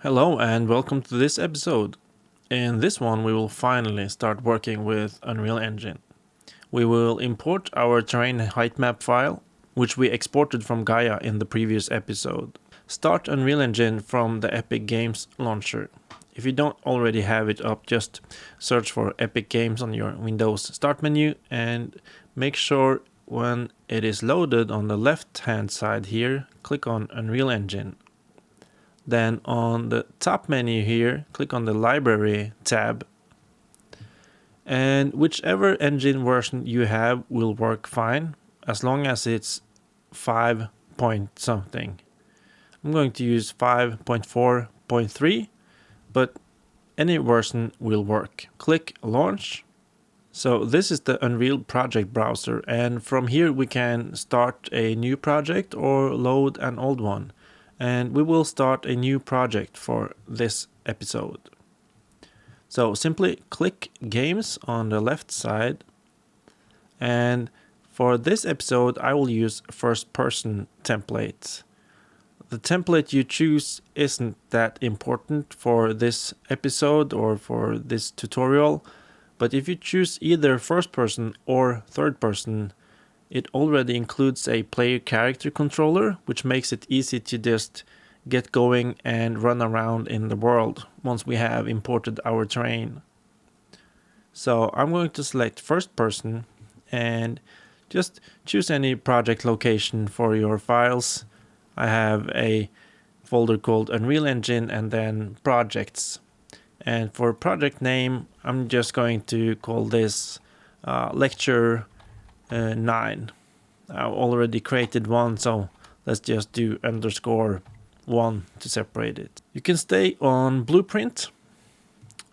Hello and welcome to this episode. In this one, we will finally start working with Unreal Engine. We will import our terrain height map file, which we exported from Gaia in the previous episode. Start Unreal Engine from the Epic Games launcher. If you don't already have it up, just search for Epic Games on your Windows Start menu and make sure when it is loaded on the left hand side here, click on Unreal Engine. Then on the top menu here, click on the Library tab. And whichever engine version you have will work fine, as long as it's 5 point something. I'm going to use 5.4.3, but any version will work. Click Launch. So this is the Unreal project browser, and from here we can start a new project or load an old one. And we will start a new project for this episode. So simply click Games on the left side, and for this episode I will use first person templates. The template you choose isn't that important for this episode or for this tutorial, but if you choose either first person or third person, it already includes a player character controller, which makes it easy to just get going and run around in the world once we have imported our terrain. So I'm going to select first person and just choose any project location for your files. I have a folder called Unreal Engine and then projects. And for project name, I'm just going to call this lecture 9. I already created one, so let's just do _1 to separate it. You can stay on Blueprint,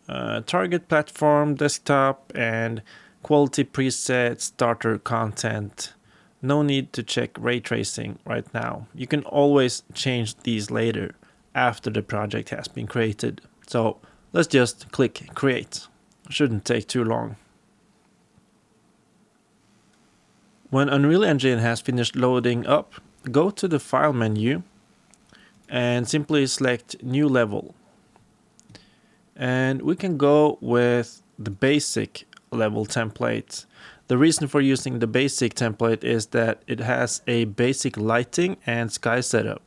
target platform, desktop, and quality preset, starter content. No need to check ray tracing right now. You can always change these later after the project has been created. So let's just click Create. Shouldn't take too long. When Unreal Engine has finished loading up, go to the File menu and simply select New Level. And we can go with the basic level template. The reason for using the basic template is that it has a basic lighting and sky setup,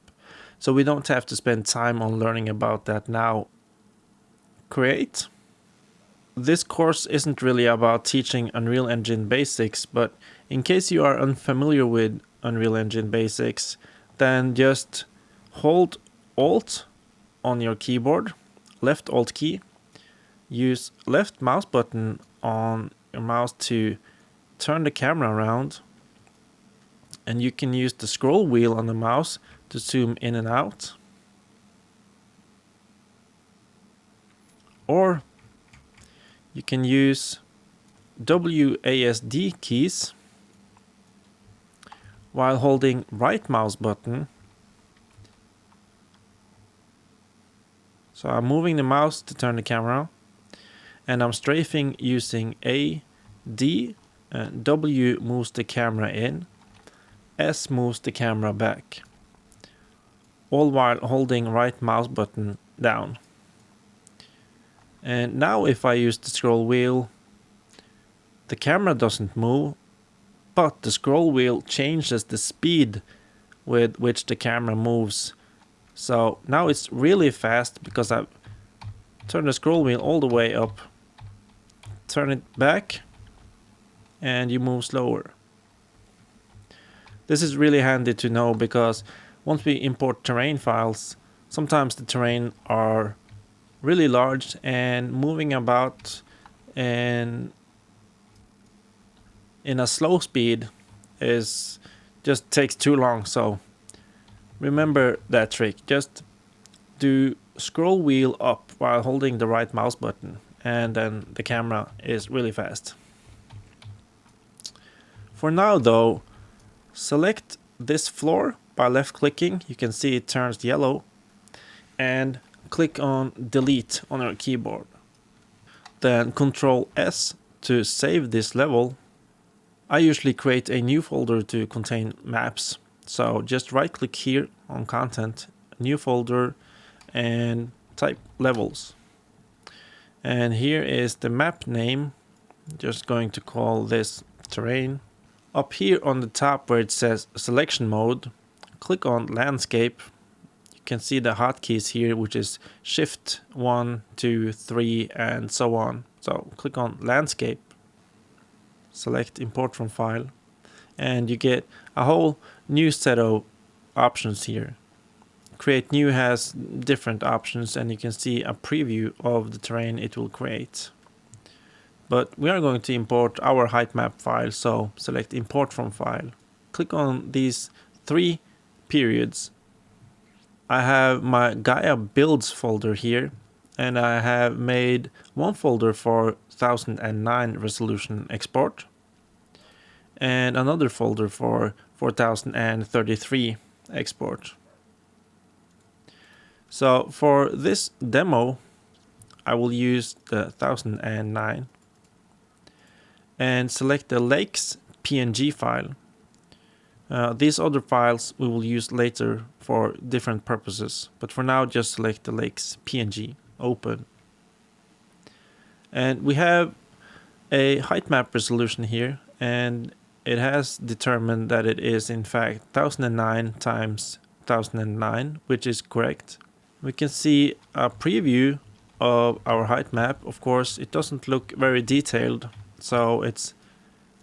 so we don't have to spend time on learning about that now. Create. This course isn't really about teaching Unreal Engine basics, but in case you are unfamiliar with Unreal Engine basics, then just hold Alt on your keyboard, left Alt key, use left mouse button on your mouse to turn the camera around, and you can use the scroll wheel on the mouse to zoom in and out. Or you can use WASD keys while holding right mouse button. So I'm moving the mouse to turn the camera, and I'm strafing using A, D, W moves the camera in, S moves the camera back, all while holding right mouse button down. And now if I use the scroll wheel, the camera doesn't move, but the scroll wheel changes the speed with which the camera moves. So now it's really fast because I turn the scroll wheel all the way up, turn it back, and you move slower. This is really handy to know because once we import terrain files, sometimes the terrain are really large and moving about and in a slow speed is just takes too long. So remember that trick. Just do scroll wheel up while holding the right mouse button, and then the camera is really fast. For now though, select this floor by left clicking. You can see it turns yellow, and click on delete on your keyboard. Then Ctrl S to save this level. I usually create a new folder to contain maps. So just right click here on content, new folder, and type levels. And here is the map name. Just going to call this terrain. Up here on the top where it says selection mode, click on landscape. You can see the hotkeys here, which is shift 1, 2, 3 and so on. So click on landscape, select import from file, and you get a whole new set of options here. Create new has different options, and you can see a preview of the terrain it will create. But we are going to import our height map file, so select import from file. Click on these 3 periods. I have my Gaia builds folder here, and I have made one folder for 1009 resolution export and another folder for 4033 export. So for this demo, I will use the 1009 and select the lakes PNG file. These other files we will use later for different purposes, but for now just select the lakes PNG, open. And we have a height map resolution here, and it has determined that it is in fact 1009 times 1009, which is correct. We can see a preview of our height map. Of course, it doesn't look very detailed, so it's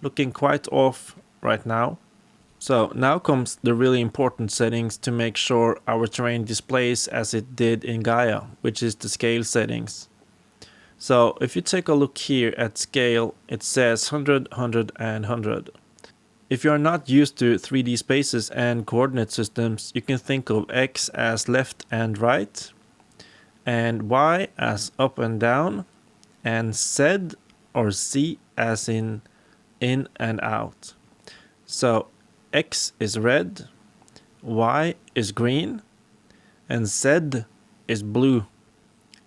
looking quite off right now. So now comes the really important settings to make sure our terrain displays as it did in Gaia, which is the scale settings. So if you take a look here at scale, it says 100, 100 and 100. If you are not used to 3D spaces and coordinate systems, you can think of X as left and right, and Y as up and down, and Z or Z as in and out. So X is red, Y is green, and Z is blue.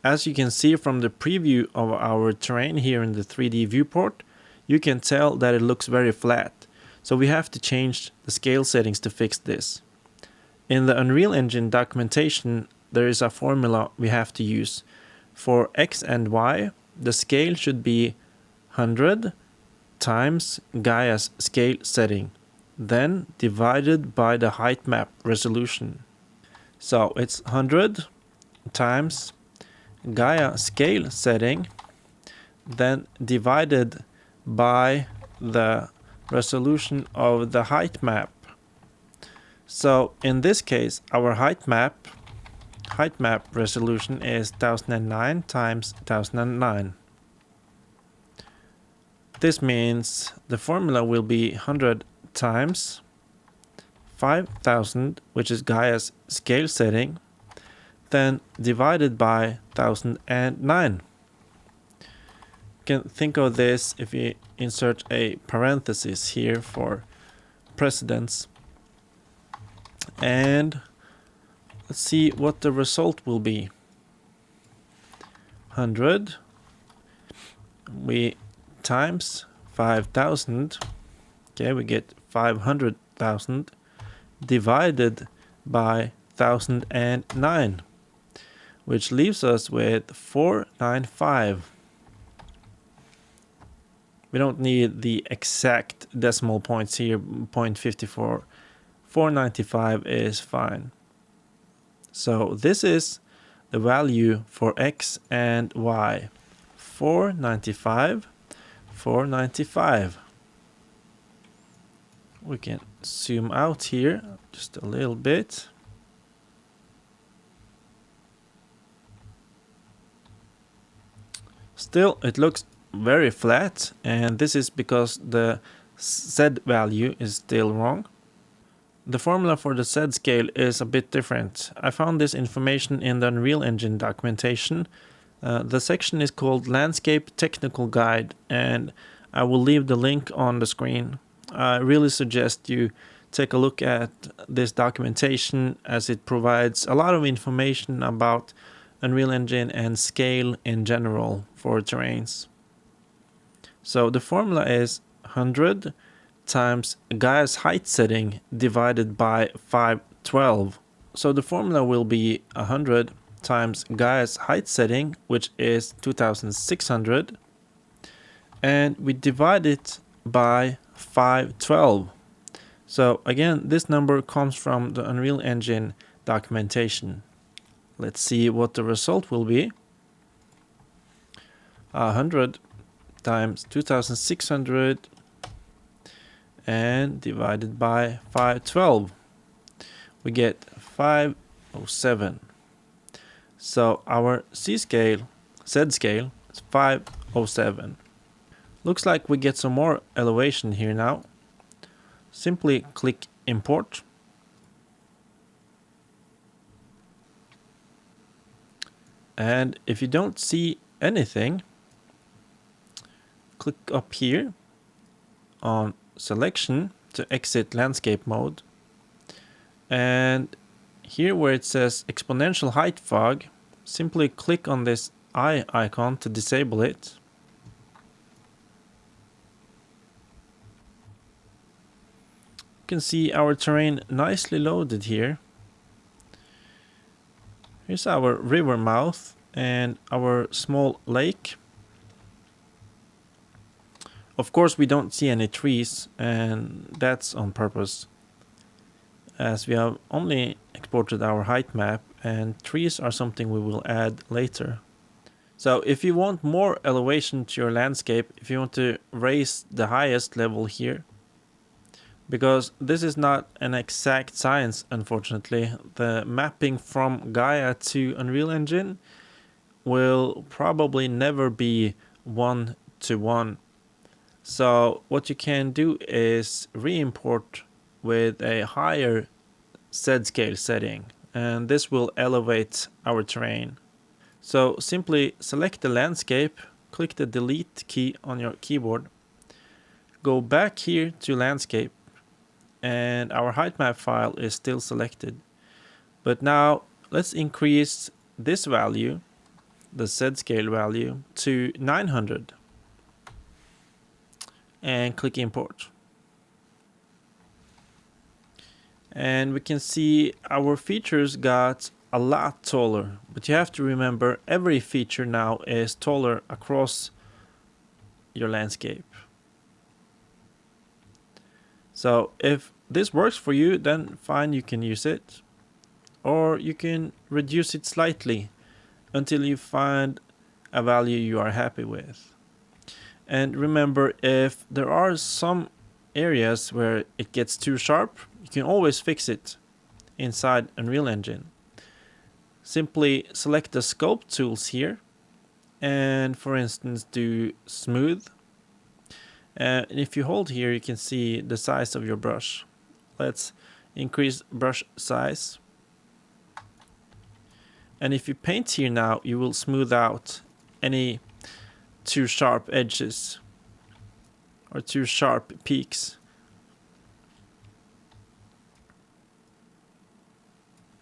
As you can see from the preview of our terrain here in the 3D viewport, you can tell that it looks very flat. So we have to change the scale settings to fix this. In the Unreal Engine documentation, there is a formula we have to use. For X and Y, the scale should be 100 times Gaia's scale setting, then divided by the height map resolution. So it's 100 times Gaia scale setting, then divided by the resolution of the height map. So in this case, our height map resolution is 1009 times 1009. This means the formula will be 100 times 5000, which is Gaia's scale setting, then divided by 1009. You can think of this if we insert a parenthesis here for precedence. And let's see what the result will be. 100 we times 5000, okay, we get 500,000 divided by 1009, which leaves us with 495. We don't need the exact decimal points here, 0.54. 495 is fine. So this is the value for X and Y. 495, 495. We can zoom out here just a little bit. Still, it looks very flat, and this is because the Z value is still wrong. The formula for the Z scale is a bit different. I found this information in the Unreal Engine documentation. The section is called Landscape Technical Guide, and I will leave the link on the screen. I really suggest you take a look at this documentation, as it provides a lot of information about Unreal Engine and scale in general for terrains. So the formula is 100 times Gaia's height setting divided by 512. So the formula will be 100 times Gaia's height setting, which is 2600, and we divide it by 512. So again, this number comes from the Unreal Engine documentation. Let's see what the result will be. 100 times 2600 and divided by 512. We get 507. So our Z scale is 507. Looks like we get some more elevation here now. Simply click import. And if you don't see anything, click up here on selection to exit landscape mode. And here where it says exponential height fog, simply click on this eye icon to disable it. You can see our terrain nicely loaded here. Here's our river mouth and our small lake. Of course, we don't see any trees, and that's on purpose, as we have only exported our height map, and trees are something we will add later. So if you want more elevation to your landscape, if you want to raise the highest level here, because this is not an exact science, unfortunately, the mapping from Gaia to Unreal Engine will probably never be 1-to-1. So what you can do is re-import with a higher Z scale setting, and this will elevate our terrain. So simply select the landscape, click the delete key on your keyboard, go back here to landscape, and our height map file is still selected. But now let's increase this value, the Z scale value, to 900. And click import. And we can see our features got a lot taller, but you have to remember every feature now is taller across your landscape. So if this works for you, then fine, you can use it, or you can reduce it slightly until you find a value you are happy with. And remember, if there are some areas where it gets too sharp, you can always fix it inside Unreal Engine. Simply select the sculpt tools here and, for instance, do smooth. And if you hold here, you can see the size of your brush. Let's increase brush size. And if you paint here now, you will smooth out any too sharp edges or too sharp peaks.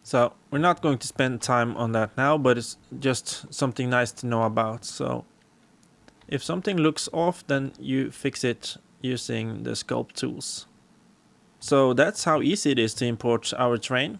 So we're not going to spend time on that now, but it's just something nice to know about. So if something looks off, then you fix it using the sculpt tools. So that's how easy it is to import our terrain.